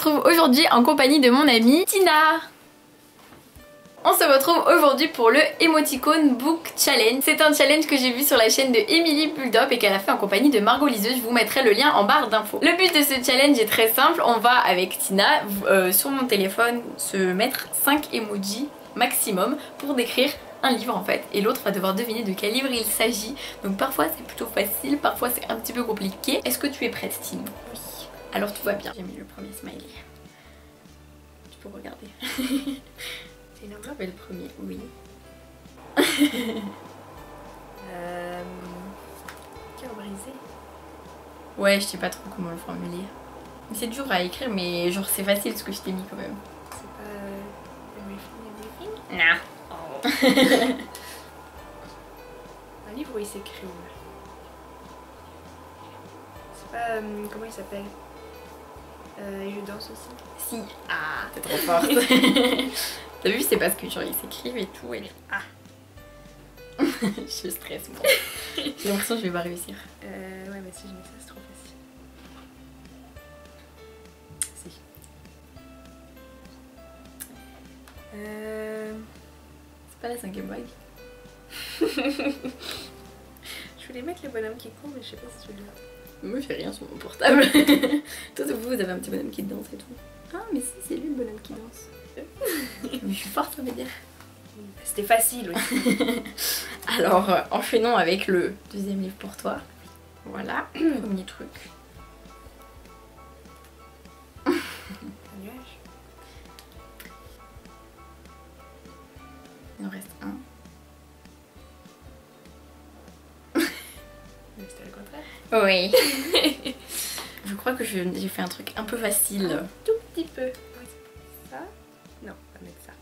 retrouve aujourd'hui en compagnie de mon amie Tina. On se retrouve aujourd'hui pour le Emoticon Book Challenge. C'est un challenge que j'ai vu sur la chaîne de Emily Bulldop et qu'elle a fait en compagnie de Margot Liseuse. Je vous mettrai le lien en barre d'infos. Le but de ce challenge est très simple. On va avec Tina sur mon téléphone se mettre 5 emojis maximum pour décrire un livre en fait, et l'autre va devoir deviner de quel livre il s'agit. Donc parfois c'est plutôt facile, parfois c'est un petit peu compliqué. Est-ce que tu es prête, Tina? Oui. Alors tout va bien. J'ai mis le premier smiley. Tu peux regarder. C'est une enveloppe et le premier, oui. Cœur brisé. Ouais, je sais pas trop comment le formuler. C'est dur à écrire, mais genre c'est facile ce que je t'ai mis quand même. C'est pas Everything. Non. Un livre où il s'écrit. C'est pas. Comment il s'appelle? Et je danse aussi. Si. Ah, t'es trop forte. T'as vu, c'est parce que genre ils s'écrivent et tout. Et... Ah. Je stresse moi. J'ai l'impression que je vais pas réussir. Ouais, mais si je mets ça, c'est trop facile. Si. C'est pas la 5e vague. Je voulais mettre le bonhomme qui court, mais je sais pas si tu l'as. Moi je fais rien sur mon portable. Toi vous avez un petit bonhomme qui danse et tout. Ah mais si, c'est lui le bonhomme qui danse. Mais je suis forte, ça veut dire. C'était facile aussi. Alors enchaînons avec le deuxième livre pour toi. Voilà, premier truc. Un nuage. Il en reste un. C'était le contraire. Oui. Je crois que j'ai fait un truc un peu facile. Un tout petit peu. Ça? Non, on va mettre ça.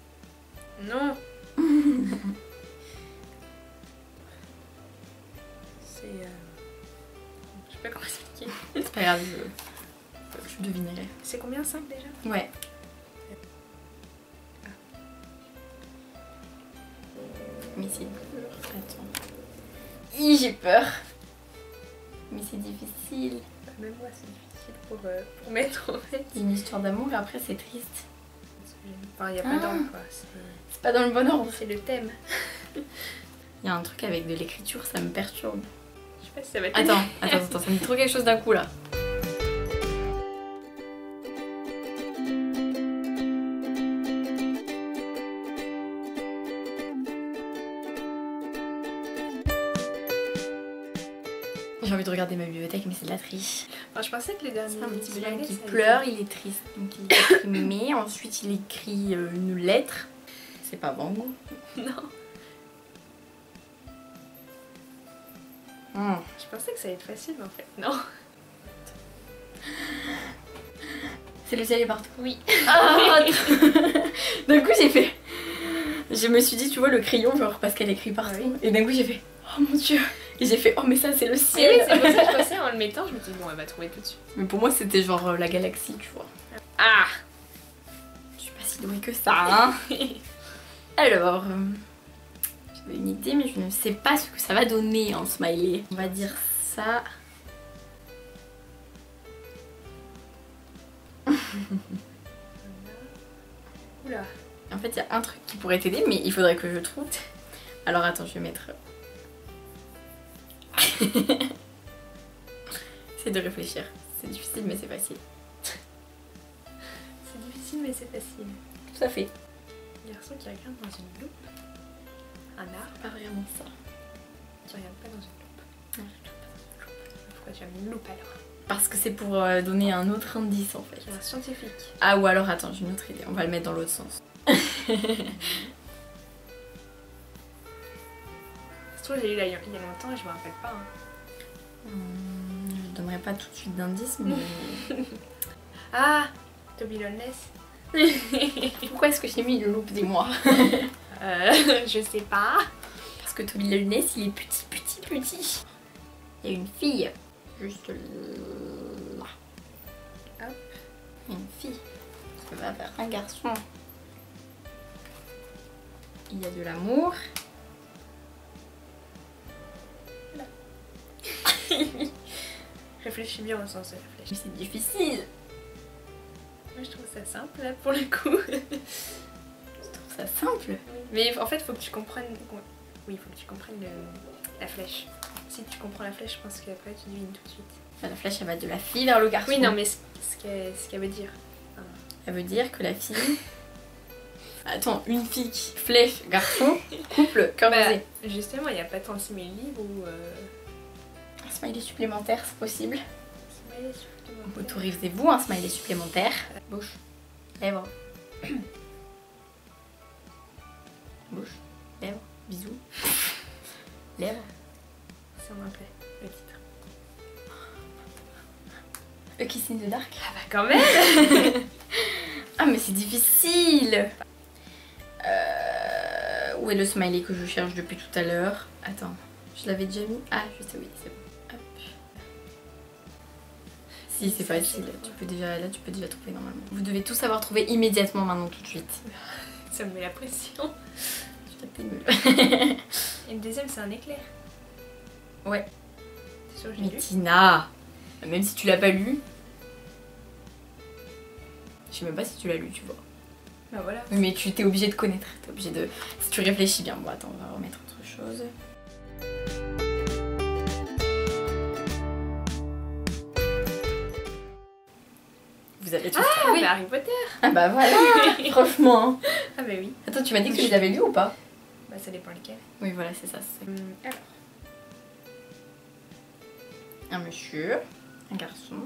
Non. C'est... Je sais pas comment expliquer. C'est pas grave, je devinerai. C'est combien, 5 déjà? Ouais. Ah. Mais c'est dur. Attends. J'ai peur. Mais c'est difficile. Même moi c'est difficile pour mettre en fait. Une histoire d'amour et après c'est triste. Enfin, il n'y a pas d'ordre quoi. C'est pas dans le bon ordre. C'est le thème. Il y a un truc avec de l'écriture, ça me perturbe. Je sais pas si ça va être... Attends, ça me dit trop quelque chose d'un coup là. J'ai envie de regarder ma bibliothèque, mais c'est de la triche. Enfin, je pensais que le dernier... C'est un petit bonhomme qui ça pleure, il est triste. Donc il écrit mais, ensuite il écrit une lettre. C'est pas Van Gogh. Non. Hmm. Je pensais que ça allait être facile en fait. Non. C'est le ciel est partout. Oui. Ah, d'un coup j'ai fait... Je me suis dit, tu vois le crayon, genre parce qu'elle écrit partout. Oui. Et d'un coup j'ai fait, oh mon dieu. Et j'ai fait, oh mais ça c'est le Et ciel. oui, c'est pour ça que je pensais en le mettant, je me dis bon, elle va trouver tout de suite. Mais pour moi c'était genre la galaxie, tu vois. Ah. Je suis pas si douée que ça, hein. Alors, j'avais une idée mais je ne sais pas ce que ça va donner en smiley. On va dire ça. Oula. En fait il y a un truc qui pourrait t'aider mais il faudrait que je trouve. Alors attends, je vais mettre... C'est de réfléchir. C'est difficile mais c'est facile. C'est difficile mais c'est facile. Tout à fait. Un garçon qui regarde dans une loupe. Un arbre. Pas vraiment ça. Tu regardes pas dans une loupe. Non, je regarde pas dans une loupe. Pourquoi tu as mis une loupe alors? Parce que c'est pour donner un autre indice en fait. Tu es un scientifique. Ah ou alors attends, j'ai une autre idée. On va le mettre dans l'autre sens. Je trouve que j'ai lu là il y a longtemps et je me rappelle pas. Hein. Je donnerai pas tout de suite d'indice mais... Ah, Toby Loveless. Pourquoi est-ce que j'ai mis une loupe, dis-moi? Je sais pas. Parce que Toby Loveless il est petit. Il y a une fille. Juste là. Hop. Une fille. Ça va vers un garçon. Il y a de l'amour. Réfléchis bien au sens de réfléchir. Mais c'est difficile. Moi je trouve ça simple là pour le coup. Je trouve ça simple. Mais en fait faut que tu comprennes. Oui, il faut que tu comprennes la flèche. Si tu comprends la flèche, je pense qu'après tu devines tout de suite. Enfin, la flèche elle va de la fille vers le garçon. Oui, non, mais ce qu'elle veut dire. Elle veut dire que la fille. Attends, une fille, flèche, garçon, couple, cœur brisé. Justement, il n'y a pas 36 000 livres où. Un smiley supplémentaire, c'est possible. Smiley supplémentaire. Autorisez-vous un smiley supplémentaire. Bouche, lèvres. Bouche, lèvres, bisous. Lèvres. Ça me plaît, le titre. A Kiss in the Dark. Ah bah quand même. Ah mais c'est difficile. Où est le smiley que je cherche depuis tout à l'heure? Attends, je l'avais déjà mis. Ah je sais, oui, c'est bon. Hop. Si c'est facile, tu peux déjà trouver normalement. Vous devez tous savoir trouver immédiatement maintenant tout de suite. Ça me met la pression. Je tape nul. Et le deuxième c'est un éclair. Ouais. C'est sûr que j'ai Mais lu. Tina, même si tu l'as pas lu, je sais même pas si tu l'as lu, tu vois. Bah voilà. Oui, mais tu t'es obligé de connaître, t'es obligé de... Si tu réfléchis bien, bon attends, on va remettre autre chose. Vous avez tous Ah, trouvé. bah Harry Potter. Ah bah voilà, franchement. Ah bah oui. Attends, tu m'as dit que tu les avais lus ou pas? Bah ça dépend lequel. Oui, voilà, c'est ça. Alors. Un monsieur, un garçon.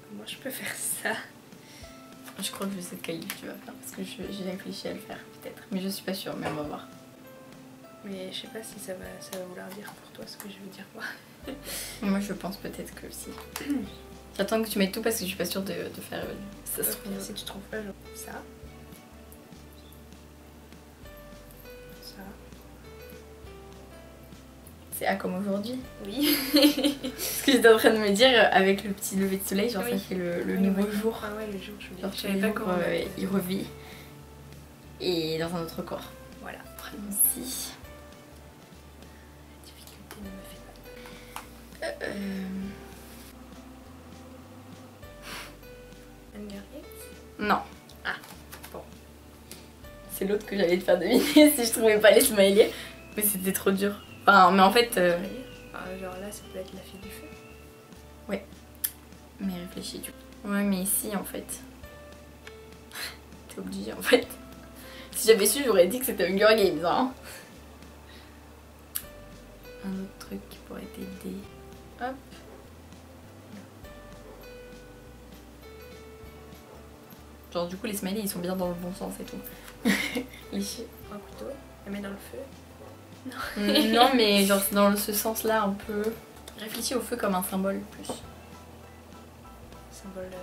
Comment je peux faire ça? Je crois que je sais de quel livre tu vas faire parce que j'ai réfléchi à le faire peut-être. Mais je suis pas sûre, mais on va voir. Mais je sais pas si ça va vouloir dire pour toi ce que je veux dire moi. Moi je pense peut-être que si. J'attends que tu mettes tout parce que je suis pas sûre de faire... Ça se trouve... Si tu trouves pas, genre ça. Ça. C'est A comme aujourd'hui. Oui. Ce que j'étais en train de me dire, avec le petit lever de soleil, genre Oui. ça fait le Oui, nouveau ouais. jour. Ah ouais, le jour, je Genre ne tous savais les pas jours, comment. il revit. Et dans un autre corps. Voilà. Prénom-ci. La difficulté ne me fait pas. Hunger Games. Non. Ah, bon. C'est l'autre que j'allais te faire deviner si je trouvais pas les smileys. Mais c'était trop dur. Enfin, mais en fait... Genre là, ça peut être la fille du feu. Mais réfléchis, tu vois. Ouais, mais ici, en fait... T'es obligé, en fait. Si j'avais su, j'aurais dit que c'était Hunger Games, hein. Un autre truc qui pourrait t'aider. Hop. Genre, du coup, les smileys, ils sont bien dans le bon sens et tout. Les chiens. Un couteau, la met dans le feu. Non, mais genre, c'est dans ce sens-là, un peu... Réfléchis au feu comme un symbole, plus. Symbole de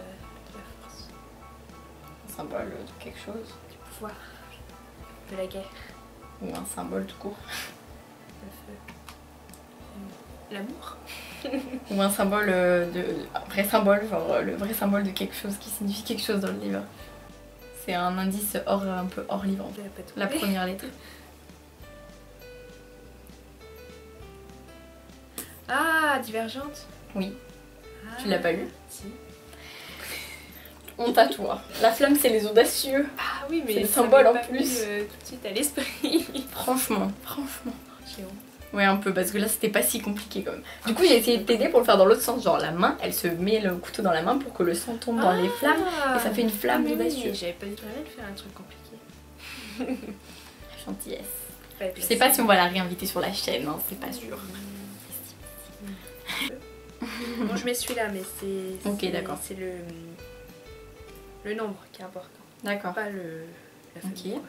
la force, Un symbole de quelque chose. du pouvoir, de la guerre, Ou un symbole tout court. le feu. L'amour. Ou un symbole un vrai symbole, genre le vrai symbole de quelque chose qui signifie quelque chose dans le livre. C'est un indice un peu hors livre. Je l'ai pas trouvé. La première lettre. Ah, Divergente. Oui. Ah, Tu l'as pas lu? Si. Honte à toi. La flamme, c'est les audacieux. Ah oui, mais C'est le ça symbole m'est en pas plus. venu, tout de suite à l'esprit. Franchement. J'ai honte. Ouais, un peu, parce que là, c'était pas si compliqué quand même. Du coup, j'ai essayé de t'aider pour le faire dans l'autre sens. Genre, la main, elle se met le couteau dans la main pour que le sang tombe dans les flammes. Et ça fait une flamme mais audacieux. oui, j'avais pas du tout envie de faire un truc compliqué. Gentillesse. Ouais, Je sais pas si on va la réinviter sur la chaîne, hein, c'est pas sûr. Bon, je mets celui-là, mais c'est. Ok, d'accord. C'est le nombre qui est important, D'accord. pas la famille. Ok. Quoi.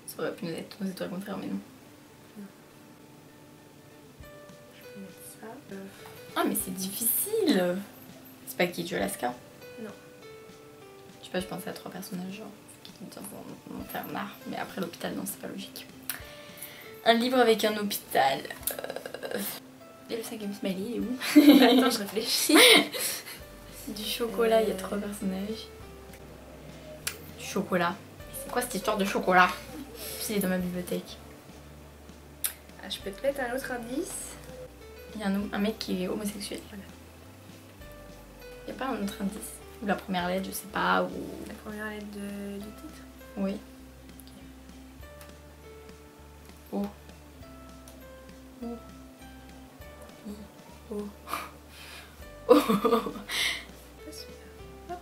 Ça aurait pu nous être le contraire, mais non. Je peux mettre ça. Ah, mais c'est difficile. C'est pas Kid Alaska? Non. Je sais pas, je pensais à 3 personnages, genre, qui sont dans mon internat. Mais après, l'hôpital, non, c'est pas logique. Un livre avec un hôpital. Et le 5e smiley, il est où? Attends, je réfléchis. Du chocolat, il y a 3 personnages. Du chocolat. C'est quoi cette histoire de chocolat? Il est dans ma bibliothèque. Ah, je peux te mettre un autre indice. Il y a un mec qui est homosexuel. Voilà. Il n'y a pas un autre indice? Ou la première lettre, je sais pas, ou... La première lettre du titre. Oui. O. O. I. O. O. Ah, super.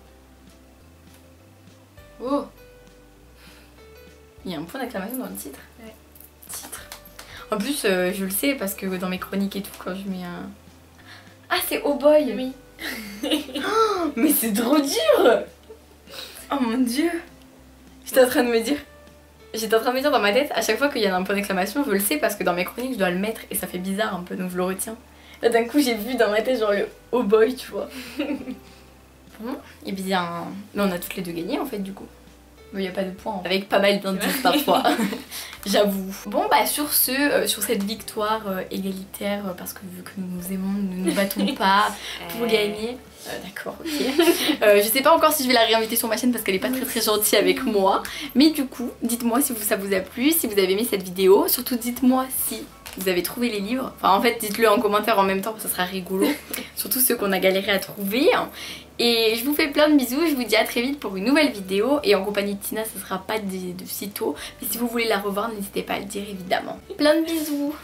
Oh. Il y a un point d'exclamation dans le titre. Ouais. Titre. En plus, je le sais parce que dans mes chroniques et tout, quand je mets un... Ah, c'est Oh Boy. Oui. Oh, mais c'est trop dur. Oh mon dieu. J'étais en train de me dire dans ma tête, à chaque fois qu'il y a un point d'exclamation, je le sais parce que dans mes chroniques, je dois le mettre et ça fait bizarre un peu, donc je le retiens. Là, d'un coup, j'ai vu dans ma tête genre le Oh Boy, tu vois. Bon, et bien, là, on a toutes les deux gagné en fait, du coup. Mais il n'y a pas de points, avec pas mal d'indices parfois, j'avoue. Bon bah sur sur cette victoire égalitaire, parce que vu que nous nous aimons, nous ne nous battons pas pour gagner. D'accord, ok. Je sais pas encore si je vais la réinviter sur ma chaîne parce qu'elle est pas très gentille avec moi. Mais du coup, dites-moi si ça vous a plu, si vous avez aimé cette vidéo. Surtout dites-moi si vous avez trouvé les livres. Enfin en fait dites-le en commentaire en même temps, ça sera rigolo. Surtout ceux qu'on a galéré à trouver. Et je vous fais plein de bisous, je vous dis à très vite pour une nouvelle vidéo. Et en compagnie de Tina, ça sera pas de sitôt. Mais si vous voulez la revoir, n'hésitez pas à le dire évidemment. Plein de bisous.